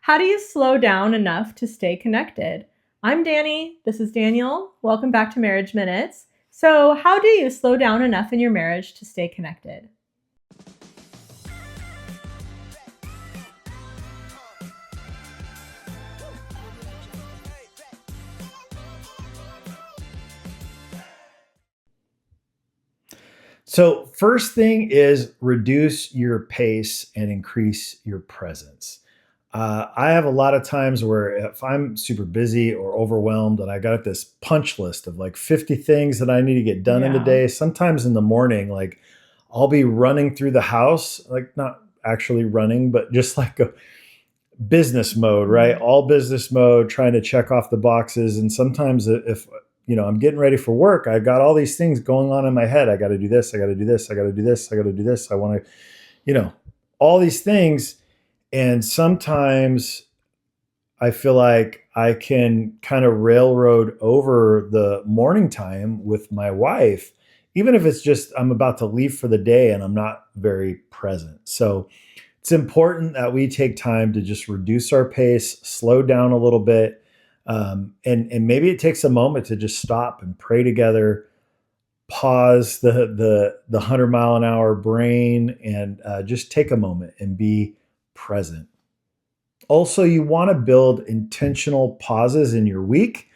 How do you slow down enough to stay connected? I'm Danny. This is Daniel. Welcome back to Marriage Minutes. So, how do you slow down enough in your marriage to stay connected? So, first thing is reduce your pace and increase your presence. I have a lot of times where if I'm super busy or overwhelmed and I got this punch list of like 50 things that I need to get done in the Yeah. day, sometimes in the morning, like I'll be running through the house, like not actually running, but just like a business mode, right? Mm. All business mode, trying to check off the boxes. And sometimes if I'm getting ready for work, I got all these things going on in my head. I got to do this. I got to do this. I got to do this. I got to do this. I want to, you know, all these things. And sometimes I feel like I can kind of railroad over the morning time with my wife, even if it's just I'm about to leave for the day and I'm not very present. So it's important that we take time to just reduce our pace, slow down a little bit, and maybe it takes a moment to just stop and pray together, pause the 100-mile-an-hour brain, and just take a moment and be present. Also, you want to build intentional pauses in your week.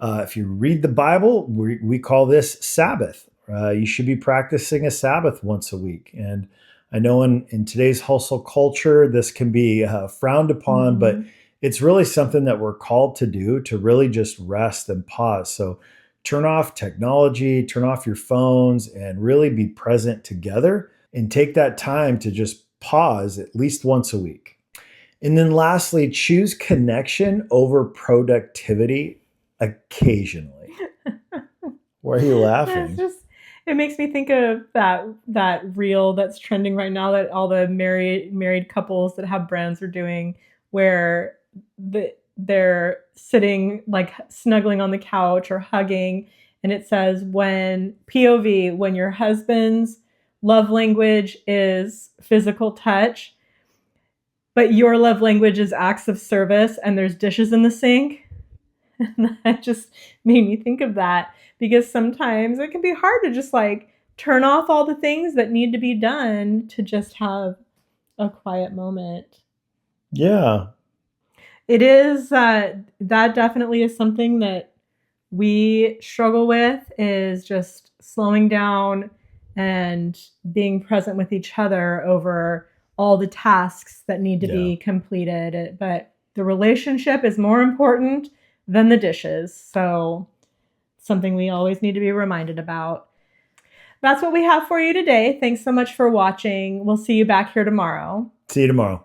If you read the Bible, we call this Sabbath. You should be practicing a Sabbath once a week. And I know in today's hustle culture, this can be frowned upon, but Mhm. it's really something that we're called to do, to really just rest and pause. So turn off technology, turn off your phones, and really be present together and take that time to just pause at least once a week. And then lastly, choose connection over productivity occasionally. Why are you It's laughing? just it makes me think of that reel that's trending right now that all the married couples that have brands are doing, where they're sitting like snuggling on the couch or hugging, and it says, when POV, when your husband's love language is physical touch, but your love language is acts of service, and there's dishes in the sink. And that just made me think of that, because sometimes it can be hard to just like turn off all the things that need to be done to just have a quiet moment. Yeah. It is that definitely is something that we struggle with, is just slowing down and being present with each other over all the tasks that need to Yeah. be completed. But the relationship is more important than the dishes. So, something we always need to be reminded about. That's what we have for you today. Thanks so much for watching. We'll see you back here tomorrow. See you tomorrow.